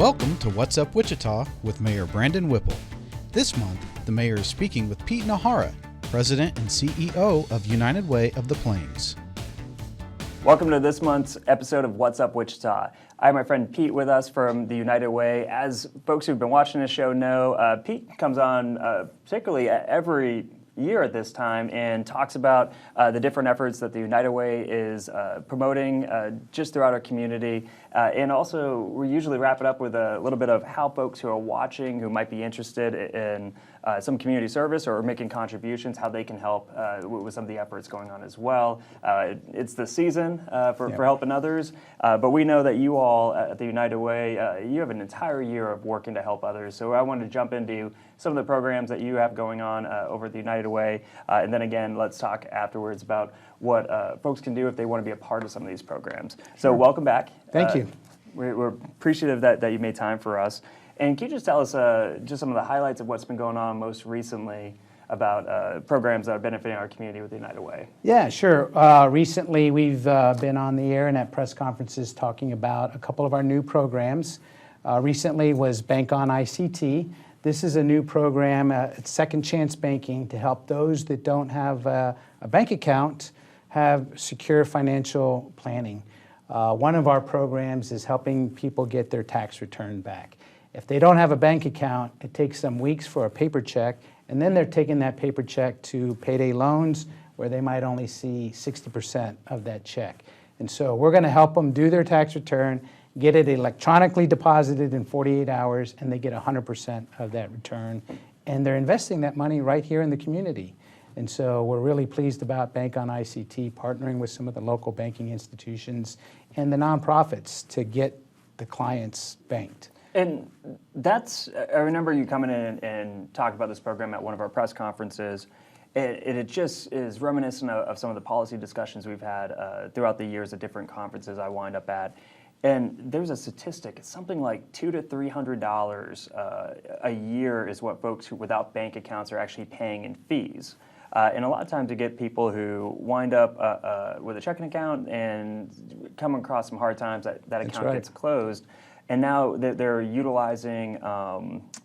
Welcome to What's Up Wichita with Mayor Brandon Whipple. This month, the mayor is speaking with Pete Nahara, President and CEO of United Way of the Plains. Welcome to this month's episode of What's Up Wichita. I have my friend Pete with us from the United Way. As folks who've been watching this show know, Pete comes on particularly every year at this time and talks about the different efforts that the United Way is promoting just throughout our community. And also, we usually wrap it up with a little bit of how folks who are watching, who might be interested in some community service or making contributions, how they can help with some of the efforts going on as well. It's the season for helping others, but we know that you all at the United Way, you have an entire year of working to help others. So I wanted to jump into some of the programs that you have going on over at the United Way, and then again, let's talk afterwards about what folks can do if they want to be a part of some of these programs. So welcome back. Thank you. We're appreciative that you made time for us. And can you just tell us just some of the highlights of what's been going on most recently about programs that are benefiting our community with the United Way? Yeah, sure. Recently, we've been on the air and at press conferences talking about a couple of our new programs. Recently was Bank on ICT. This is a new program, it's Second Chance Banking, to help those that don't have a bank account have secure financial planning. One of our programs is helping people get their tax return back. If they don't have a bank account, it takes them weeks for a paper check, and then they're taking that paper check to payday loans where they might only see 60% of that check. And so we're going to help them do their tax return, get it electronically deposited in 48 hours, and they get 100% of that return. And they're investing that money right here in the community. And so we're really pleased about Bank on ICT partnering with some of the local banking institutions and the nonprofits to get the clients banked. And I remember you coming in and talking about this program at one of our press conferences. It just is reminiscent of some of the policy discussions we've had throughout the years at different conferences I wind up at. And there's a statistic, it's something like $200 to $300 a year is what folks who without bank accounts are actually paying in fees. And a lot of times to get people who wind up with a checking account and come across some hard times, that account gets closed. And now they're utilizing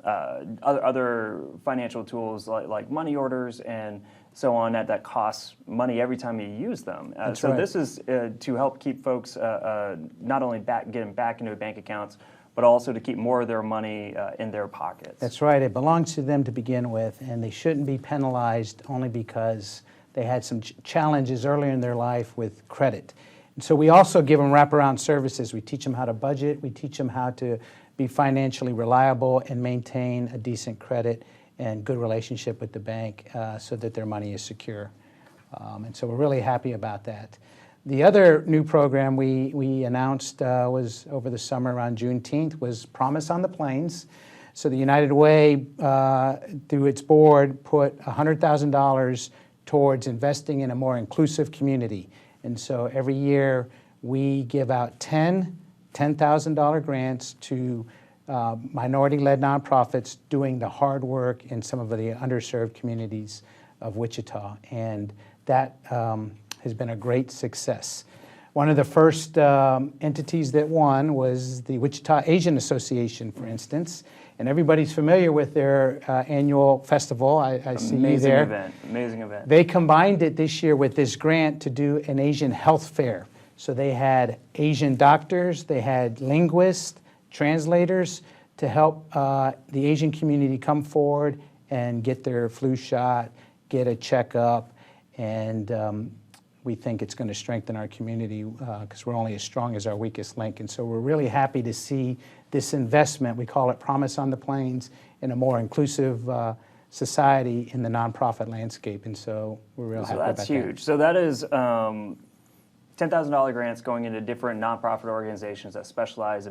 other financial tools like money orders and so on that costs money every time you use them. This is to help keep folks not only getting back into bank accounts, but also to keep more of their money in their pockets. That's right. It belongs to them to begin with, and they shouldn't be penalized only because they had some challenges earlier in their life with credit. And so we also give them wraparound services. We teach them how to budget. We teach them how to be financially reliable and maintain a decent credit and good relationship with the bank so that their money is secure. And so we're really happy about that. The other new program we announced was over the summer around Juneteenth was Promise on the Plains. So the United Way, through its board, put $100,000 towards investing in a more inclusive community. And so every year we give out 10 $10,000 grants to minority-led nonprofits doing the hard work in some of the underserved communities of Wichita. And that has been a great success. One of the first entities that won was the Wichita Asian Association, for instance. And everybody's familiar with their annual festival. I see you there. Amazing event. They combined it this year with this grant to do an Asian health fair. So they had Asian doctors, they had linguists, translators to help the Asian community come forward and get their flu shot, get a checkup, and we think it's going to strengthen our community because we're only as strong as our weakest link. And so we're really happy to see this investment, we call it Promise on the Plains, in a more inclusive society in the nonprofit landscape. And so we're real happy about that. So that's huge. So that is $10,000 grants going into different nonprofit organizations that specialize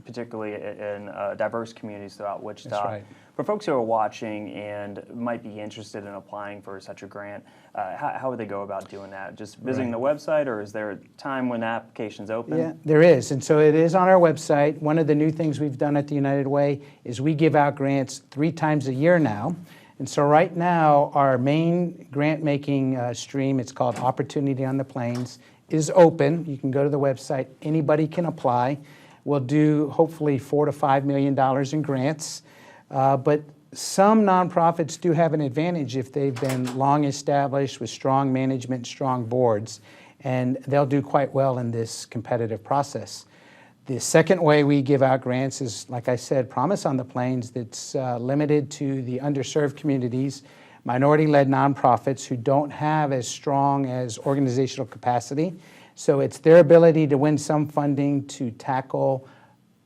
particularly in diverse communities throughout Wichita. That's right. For folks who are watching and might be interested in applying for such a grant, how would they go about doing that? Just visiting the website, or is there a time when the application's open? Yeah, there is. And so it is on our website. One of the new things we've done at the United Way is we give out grants 3 times a year now. And so right now, our main grant-making stream, it's called Opportunity on the Plains, is open. You can go to the website. Anybody can apply. We'll do hopefully $4 to $5 million in grants. But some nonprofits do have an advantage if they've been long established with strong management, strong boards, and they'll do quite well in this competitive process. The second way we give out grants is, like I said, Promise on the Plains, that's limited to the underserved communities, minority-led nonprofits who don't have as strong as organizational capacity. So it's their ability to win some funding to tackle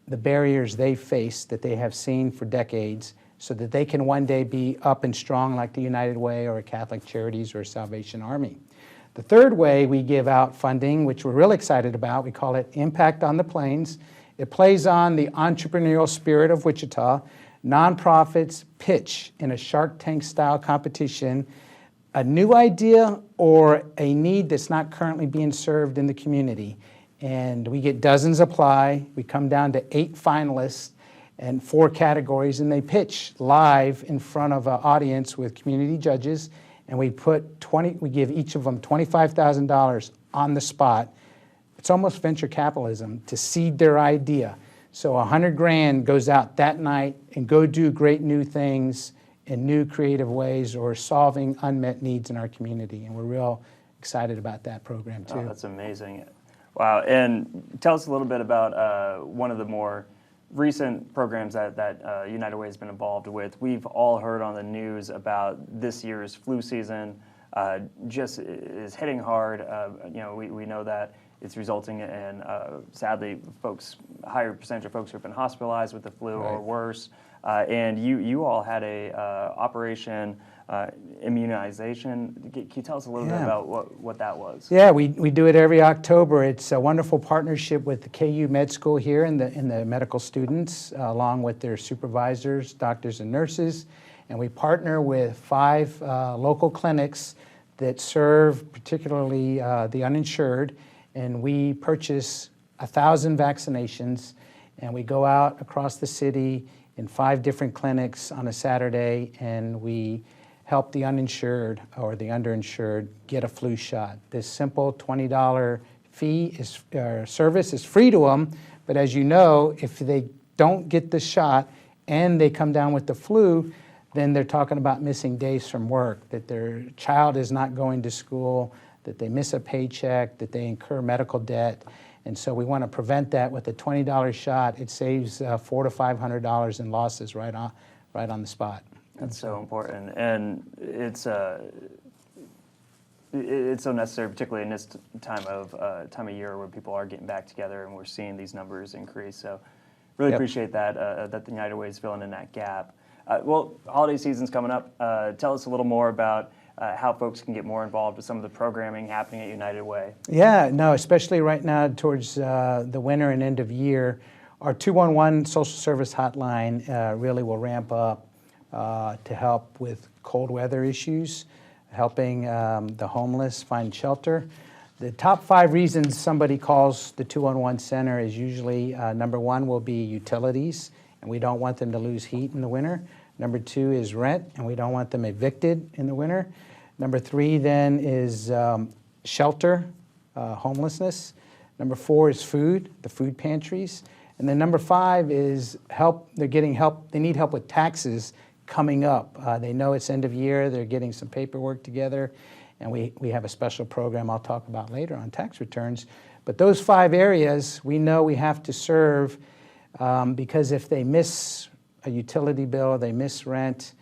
the barriers they face that they have seen for decades so that they can one day be up and strong like the United Way or Catholic Charities or Salvation Army. The third way we give out funding, which we're really excited about, we call it Impact on the Plains. It plays on the entrepreneurial spirit of Wichita. Nonprofits pitch in a Shark Tank style competition a new idea or a need that's not currently being served in the community. And we get dozens apply. We come down to 8 finalists and 4 categories, and they pitch live in front of an audience with community judges. And we give each of them $25,000 on the spot. It's almost venture capitalism to seed their idea. So $100,000 goes out that night and go do great new things in new creative ways or solving unmet needs in our community. And we're real excited about that program too. Oh, that's amazing. Wow. And tell us a little bit about one of the more recent programs that United Way has been involved with. We've all heard on the news about this year's flu season just is hitting hard. We know that it's resulting in, sadly, a higher percentage of folks who have been hospitalized with the flu or worse. And you all had a Operation Immunization. Can you tell us a little bit about what that was? Yeah, we do it every October. It's a wonderful partnership with the KU Med School here and the medical students, along with their supervisors, doctors, and nurses. And we partner with 5 local clinics that serve particularly the uninsured. And we purchase 1,000 vaccinations, and we go out across the city in 5 different clinics on a Saturday, and we help the uninsured or the underinsured get a flu shot. This simple $20 service is free to them, but as you know, if they don't get the shot and they come down with the flu, then they're talking about missing days from work, that their child is not going to school, that they miss a paycheck, that they incur medical debt. And so we want to prevent that with a $20 shot. It saves $400 to $500 in losses right on the spot. That's so important, and it's so necessary, particularly in this time of year where people are getting back together and we're seeing these numbers increase. So, really appreciate that the United Way is filling in that gap. Well, holiday season's coming up. Tell us a little more about how folks can get more involved with some of the programming happening at United Way. Yeah, no, especially right now towards the winter and end of year, our 211 social service hotline really will ramp up to help with cold weather issues, helping the homeless find shelter. The top 5 reasons somebody calls the 211 center is usually number 1 will be utilities, and we don't want them to lose heat in the winter. Number 2 is rent, and we don't want them evicted in the winter. Number 3 then is shelter, homelessness. Number 4 is food, the food pantries. And then number 5 is help. They're getting help. They need help with taxes coming up. They know it's end of year. They're getting some paperwork together. And we have a special program I'll talk about later on tax returns. But those 5 areas we know we have to serve because if they miss a utility bill, they miss rent,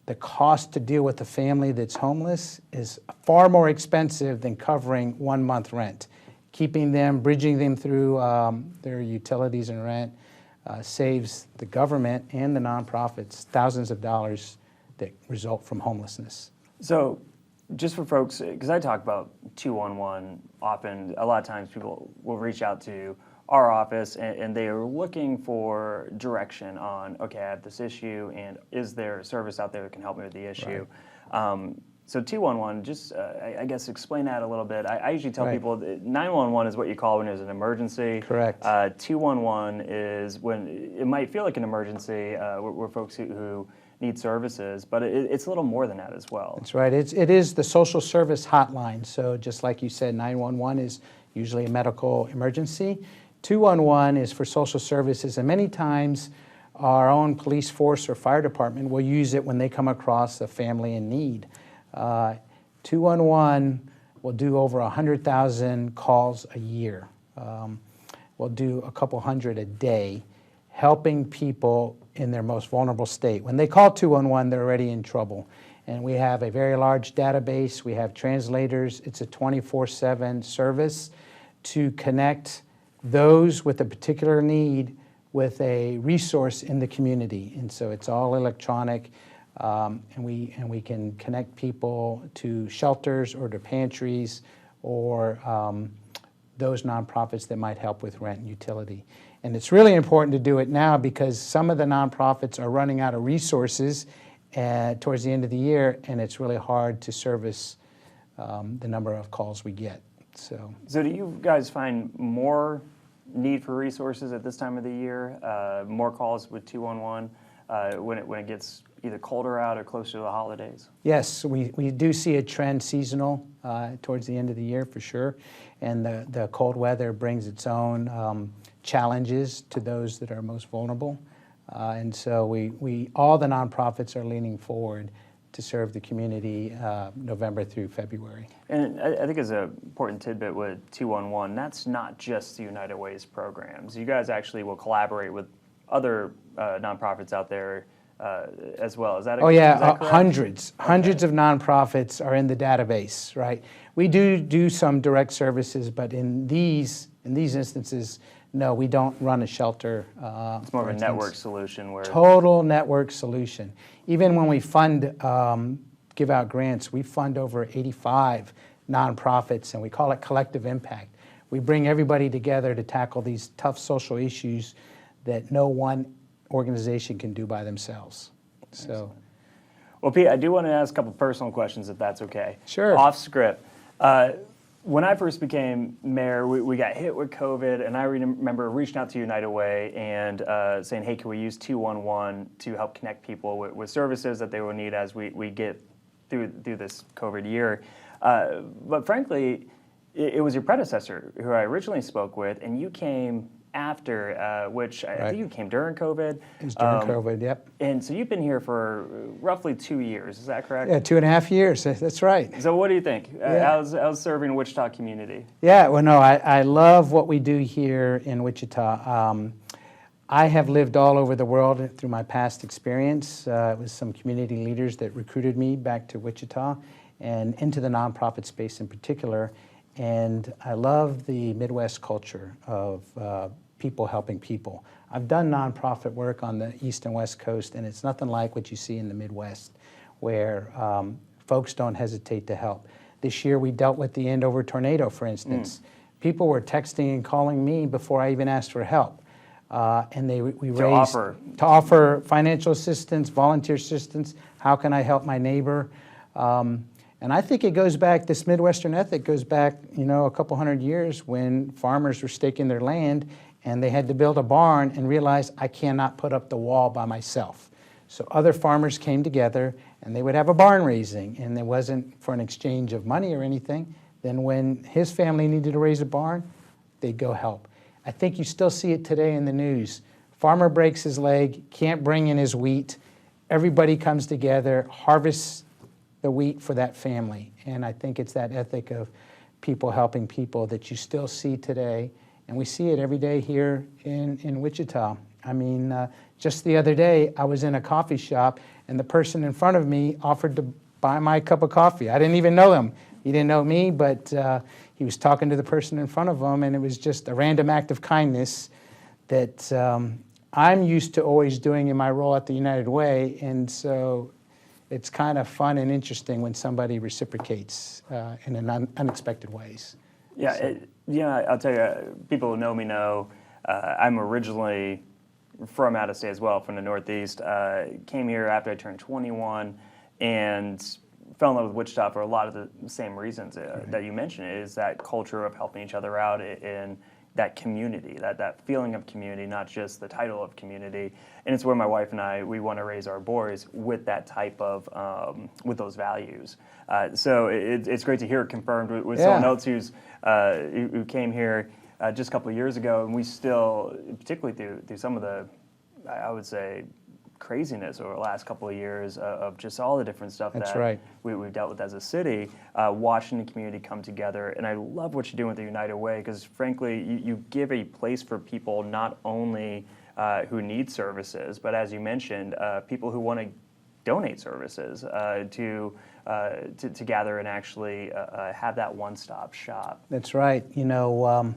the cost to deal with a family that's homeless is far more expensive than covering 1 month rent. Keeping them, bridging them through their utilities and rent saves the government and the nonprofits thousands of dollars that result from homelessness. So just for folks, because I talk about 211 often, a lot of times people will reach out to our office and they are looking for direction on, okay, I have this issue, and is there a service out there that can help me with the issue? Right. So 211, just I guess explain that a little bit. I usually tell people that 911 is what you call when there's an emergency. Correct. 211 is when it might feel like an emergency. We're folks who need services, but it's a little more than that as well. That's right. It is the social service hotline. So just like you said, 911 is usually a medical emergency. 211 is for social services, and many times our own police force or fire department will use it when they come across a family in need. 211 will do over 100,000 calls a year. We'll do a couple hundred a day, helping people in their most vulnerable state. When they call 211, they're already in trouble. And we have a very large database. We have translators. It's a 24/7 service to connect those with a particular need with a resource in the community. And so it's all electronic, and we can connect people to shelters or to pantries or those nonprofits that might help with rent and utility. And it's really important to do it now because some of the nonprofits are running out of resources towards the end of the year, and it's really hard to service the number of calls we get. So do you guys find more need for resources at this time of the year, more calls with 211 when it gets either colder out or closer to the holidays? Yes, we do see a trend seasonal towards the end of the year for sure, and the cold weather brings its own challenges to those that are most vulnerable, and so we all the nonprofits are leaning forward to serve the community November through February. And I think as an important tidbit with 211, that's not just the United Way's programs. You guys actually will collaborate with other nonprofits out there as well. Is that Oh yeah, is that correct? Hundreds of nonprofits are in the database, right? We do some direct services, but in these instances, no, we don't run a shelter. It's more of a network solution where total network solution. Even when we fund, give out grants, we fund over 85 nonprofits, and we call it collective impact. We bring everybody together to tackle these tough social issues that no one organization can do by themselves. So, well, Pete, I do want to ask a couple personal questions, if that's okay. Sure. Off script. When I first became mayor, we got hit with COVID, and I remember reaching out to United Way and saying, hey, can we use 211 to help connect people with services that they will need as we get through this COVID year. But frankly, it was your predecessor who I originally spoke with, and you came after, which I think you came during COVID. It was during COVID, yep. And so you've been here for roughly 2 years, is that correct? Yeah, 2.5 years, that's right. So what do you think? How's serving Wichita community? Yeah, well, no, I love what we do here in Wichita. I have lived all over the world through my past experience. It was some community leaders that recruited me back to Wichita and into the nonprofit space in particular. And I love the Midwest culture of people helping people. I've done nonprofit work on the East and West Coast, and it's nothing like what you see in the Midwest, where folks don't hesitate to help. This year we dealt with the Andover tornado, for instance. People were texting and calling me before I even asked for help. And we raised to offer financial assistance, volunteer assistance. How can I help my neighbor? And I think it goes back, this Midwestern ethic goes back, a couple hundred years when farmers were staking their land and they had to build a barn and realize I cannot put up the wall by myself. So other farmers came together and they would have a barn raising, and it wasn't for an exchange of money or anything. Then when his family needed to raise a barn, they'd go help. I think you still see it today in the news. Farmer breaks his leg, can't bring in his wheat. Everybody comes together, harvests the wheat for that family. And I think it's that ethic of people helping people that you still see today. And we see it every day here in Wichita. I mean, just the other day, I was in a coffee shop and the person in front of me offered to buy my cup of coffee. I didn't even know him. He didn't know me, but he was talking to the person in front of him, and it was just a random act of kindness that I'm used to always doing in my role at the United Way. And so it's kind of fun and interesting when somebody reciprocates in unexpected ways. Yeah, so. I'll tell you, people who know me know I'm originally from out of state as well, from the Northeast. Came here after I turned 21 and fell in love with Wichita for a lot of the same reasons that you mentioned. It is that culture of helping each other out in that community, that feeling of community, not just the title of community. And it's where my wife and I, we want to raise our boys with that type of, with those values. So it's great to hear it confirmed with someone else who came here. just a couple of years ago, and we still, particularly through some of the, I would say, craziness over the last couple of years of just all the different stuff That's that right. we've dealt with as a city, watching the community come together. And I love what you're doing with the United Way, because frankly, you give a place for people not only who need services, but as you mentioned, people who want to donate services to gather and actually have that one-stop shop. That's right. You know,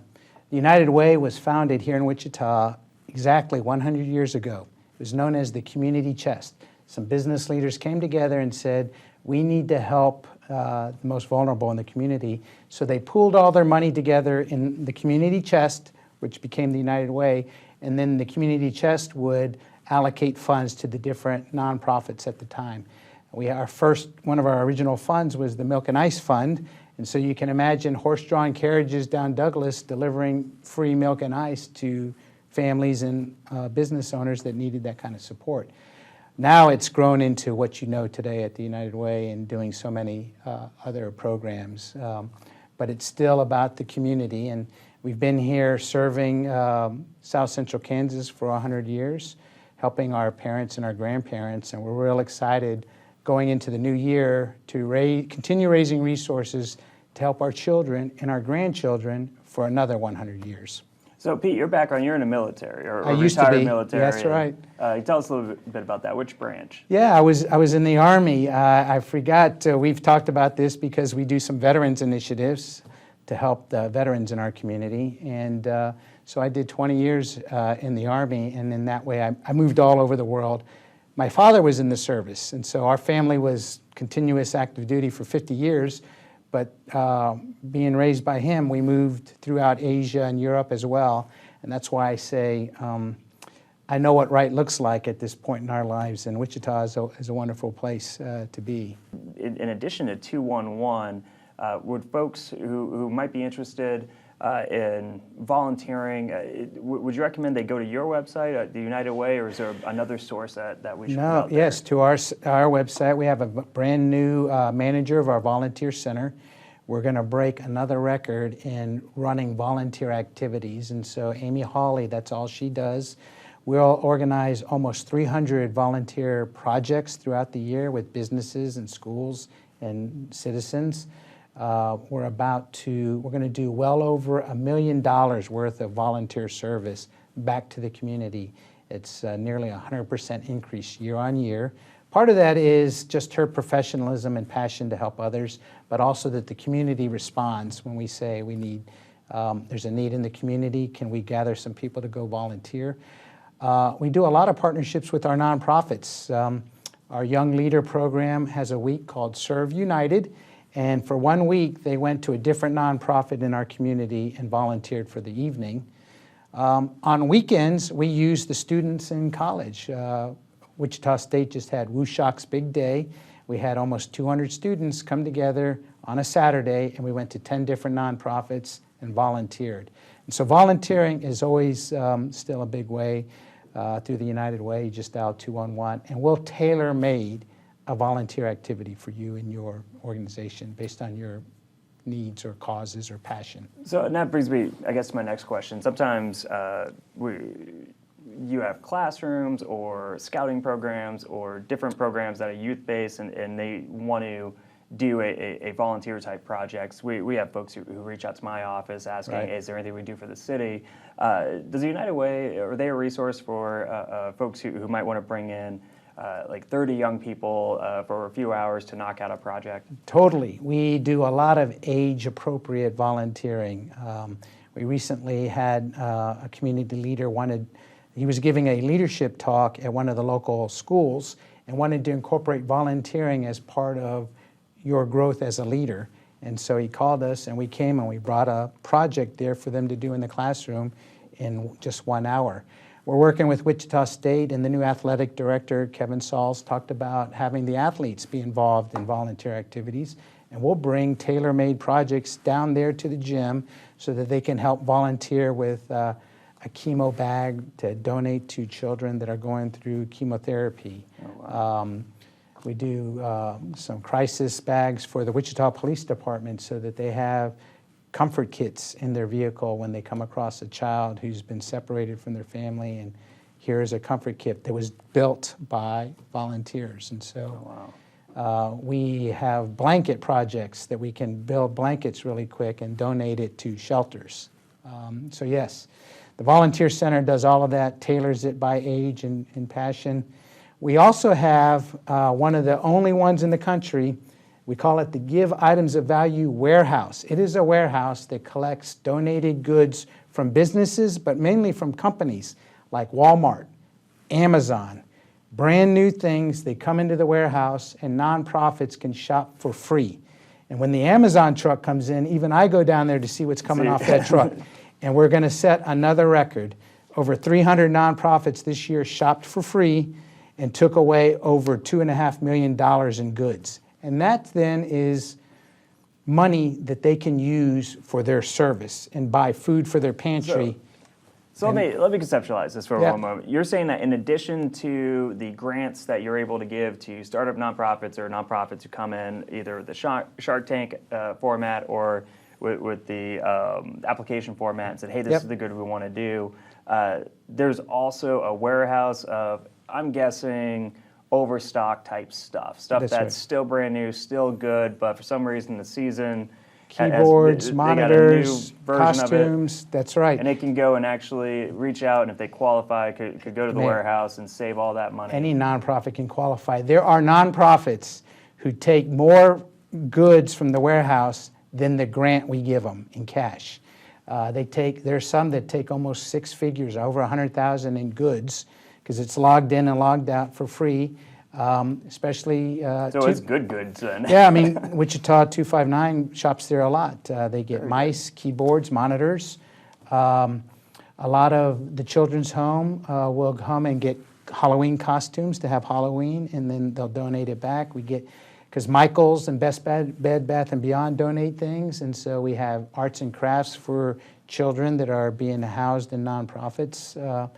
the United Way was founded here in Wichita exactly 100 years ago. It was known as the Community Chest. Some business leaders came together and said, we need to help the most vulnerable in the community. So they pooled all their money together in the Community Chest, which became the United Way, and then the Community Chest would allocate funds to the different nonprofits at the time. One of our original funds was the Milk and Ice Fund, and so you can imagine horse-drawn carriages down Douglas delivering free milk and ice to families and business owners that needed that kind of support. Now it's grown into what you know today at the United Way and doing so many other programs. But it's still about the community, and we've been here serving South Central Kansas for 100 years, helping our parents and our grandparents, and we're real excited going into the new year to continue raising resources to help our children and our grandchildren for another 100 years. So Pete, your background, you're in the military, or I used to retired be. military. That's right. You tell us a little bit about that. Which branch? Yeah, I was in the Army. I forgot, we've talked about this because we do some veterans initiatives to help the veterans in our community. And so I did 20 years in the Army, and in that way I moved all over the world. My father was in the service, and so our family was continuous active duty for 50 years. But being raised by him, we moved throughout Asia and Europe as well. And that's why I say I know what right looks like at this point in our lives, and Wichita is a wonderful place to be. In addition to 211, would folks who might be interested in volunteering, would you recommend they go to your website, the United Way, or is there another source that we should put out there? Yes, to our website. We have a brand new manager of our volunteer center. We're going to break another record in running volunteer activities, and so Amy Hawley, that's all she does. We'll organize almost 300 volunteer projects throughout the year with businesses and schools and citizens. We're going to do well over $1 million worth of volunteer service back to the community. It's nearly 100% increase year on year. Part of that is just her professionalism and passion to help others, but also that the community responds when we say there's a need in the community. Can we gather some people to go volunteer? We do a lot of partnerships with our nonprofits. Our Young Leader program has a week called Serve United. And for 1 week, they went to a different nonprofit in our community and volunteered for the evening. On weekends, we use the students in college. Wichita State just had WUSHOC's Big Day. We had almost 200 students come together on a Saturday, and we went to 10 different nonprofits and volunteered. And so volunteering is always still a big way through the United Way. Just dial 211, and we'll tailor-made a volunteer activity for you in your organization based on your needs or causes or passion. So and that brings me, I guess, to my next question. Sometimes you have classrooms or scouting programs or different programs that are youth-based, and they want to do a volunteer-type projects. We have folks who reach out to my office asking, Right. hey, is there anything we do for the city? Does the United Way, are they a resource for folks who might want to bring in like 30 young people for a few hours to knock out a project? Totally. We do a lot of age-appropriate volunteering. We recently had a community leader he was giving a leadership talk at one of the local schools and wanted to incorporate volunteering as part of your growth as a leader. And so he called us, and we came and we brought a project there for them to do in the classroom in just 1 hour. We're working with Wichita State, and the new athletic director, Kevin Sauls, talked about having the athletes be involved in volunteer activities. And we'll bring tailor-made projects down there to the gym so that they can help volunteer with a chemo bag to donate to children that are going through chemotherapy. Oh, wow. We do some crisis bags for the Wichita Police Department so that they have comfort kits in their vehicle when they come across a child who's been separated from their family, and here's a comfort kit that was built by volunteers. And so we have blanket projects that we can build blankets really quick and donate it to shelters. So yes, the Volunteer Center does all of that, tailors it by age and passion. We also have one of the only ones in the country. We call it the Give Items of Value Warehouse. It is a warehouse that collects donated goods from businesses, but mainly from companies like Walmart, Amazon. Brand new things, they come into the warehouse and nonprofits can shop for free. And when the Amazon truck comes in, even I go down there to see what's coming off that truck. And we're going to set another record. Over 300 nonprofits this year shopped for free and took away over $2.5 million in goods. And that then is money that they can use for their service and buy food for their pantry. So let me conceptualize this for one moment. You're saying that in addition to the grants that you're able to give to startup nonprofits or nonprofits who come in either with the Shark Tank format or with the application format and said, hey, this is the good we want to do, there's also a warehouse of, I'm guessing, overstock type stuff that's right. Still brand new, still good, but for some reason the season keyboards, monitors, costumes, that's right. And it can go and actually reach out, and if they qualify, could go to the warehouse and save all that money. Any nonprofit can qualify. There are nonprofits who take more goods from the warehouse than the grant we give them in cash. There's some that take almost six figures, over 100,000 in goods, because it's logged in and logged out for free. Especially so it's good goods then. Yeah, I mean, Wichita 259 shops there a lot. They get mice, keyboards, monitors. A lot of the children's home will come and get Halloween costumes to have Halloween, and then they'll donate it back. We get, because Michael's and Bed Bath & Beyond donate things, and so we have arts and crafts for children that are being housed in nonprofits,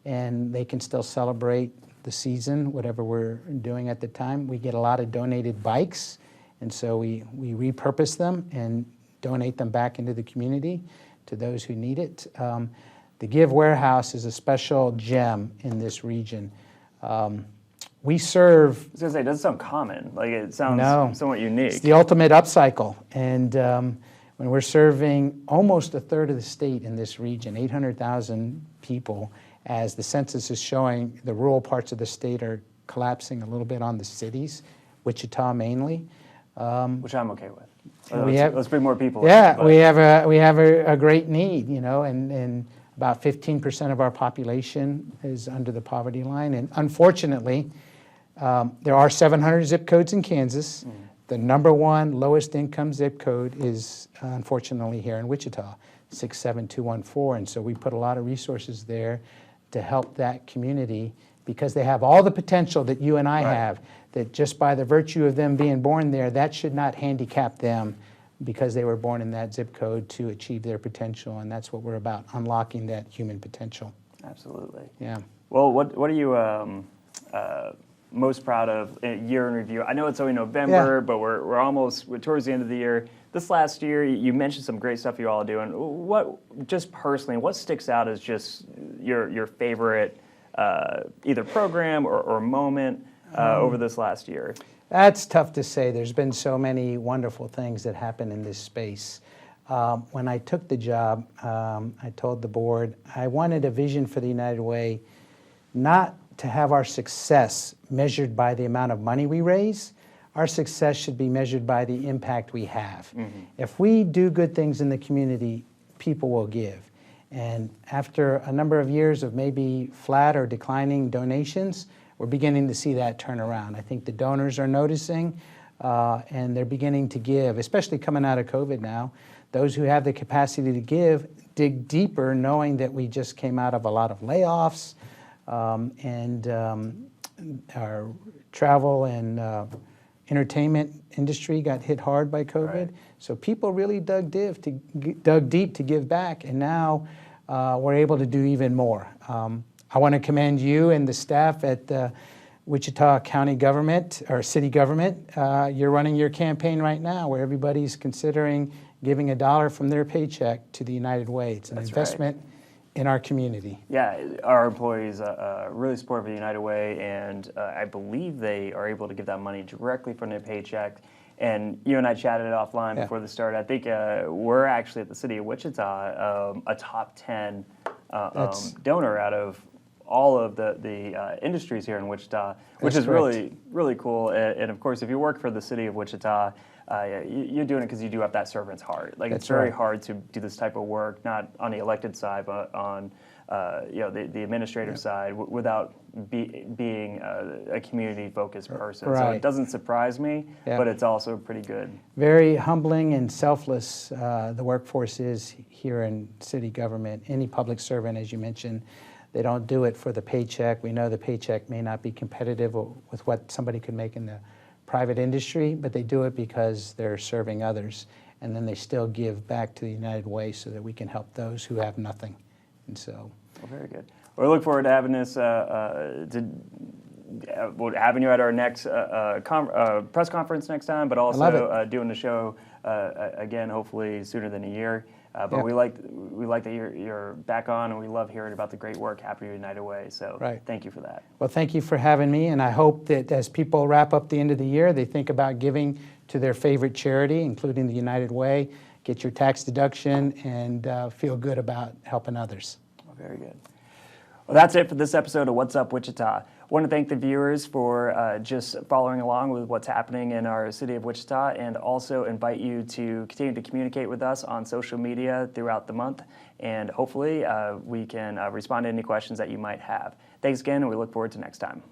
and they can still celebrate the season, whatever we're doing at the time. We get a lot of donated bikes, and so we repurpose them and donate them back into the community to those who need it. The Give Warehouse is a special gem in this region. We serve... I was going to say, it doesn't sound common. Like, it sounds somewhat unique. It's the ultimate upcycle. And when we're serving almost a third of the state in this region, 800,000 people, as the census is showing, the rural parts of the state are collapsing a little bit on the cities, Wichita mainly. Which I'm okay with. Let's bring more people in. Yeah, we have a great need, and about 15% of our population is under the poverty line. And unfortunately, there are 700 zip codes in Kansas. The number one lowest income zip code is unfortunately here in Wichita, 67214. And so we put a lot of resources there to help that community, because they have all the potential that you and I have, that just by the virtue of them being born there, that should not handicap them because they were born in that zip code to achieve their potential. And that's what we're about, unlocking that human potential. Absolutely. Yeah. Well, what are you most proud of year in review? I know it's only November, but we're almost towards the end of the year. This last year, you mentioned some great stuff you all are doing. What, just personally, what sticks out as just your favorite either program or moment over this last year? That's tough to say. There's been so many wonderful things that happen in this space. When I took the job, I told the board I wanted a vision for the United Way, not to have our success measured by the amount of money we raise. Our success should be measured by the impact we have. If we do good things in the community, people will give. And after a number of years of maybe flat or declining donations, we're beginning to see that turn around. I think the donors are noticing, and they're beginning to give, especially coming out of COVID now. Those who have the capacity to give, dig deeper, knowing that we just came out of a lot of layoffs, and our travel and entertainment industry got hit hard by COVID. So people really dug deep to give back, and now we're able to do even more. I want to commend you and the staff at the Wichita County government or city government. You're running your campaign right now where everybody's considering giving $1 from their paycheck to the United Way. It's an investment in our community. Yeah, our employees are really supportive of the United Way, and I believe they are able to give that money directly from their paycheck. And you and I chatted offline before the start. I think we're actually at the city of Wichita a top 10 donor out of all of the industries here in Wichita, which is really cool. And of course, if you work for the city of Wichita, you're doing it because you do have that servant's heart. Like it's very hard to do this type of work, not on the elected side, but on the administrative side, without being a community-focused person. So it doesn't surprise me, but it's also pretty good. Very humbling and selfless the workforce is here in city government. Any public servant, as you mentioned, they don't do it for the paycheck. We know the paycheck may not be competitive with what somebody could make in the private industry, but they do it because they're serving others. And then they still give back to the United Way so that we can help those who have nothing. And so, well, very good. Well, we look forward to having this, having you at our next press conference next time, but also doing the show again, hopefully sooner than a year. But we like that you're back on, and we love hearing about the great work happening at United Way. So thank you for that. Well, thank you for having me, and I hope that as people wrap up the end of the year, they think about giving to their favorite charity, including the United Way. Get your tax deduction and feel good about helping others. Well, very good. Well, that's it for this episode of What's Up Wichita. I want to thank the viewers for just following along with what's happening in our city of Wichita, and also invite you to continue to communicate with us on social media throughout the month, and hopefully we can respond to any questions that you might have. Thanks again, and we look forward to next time.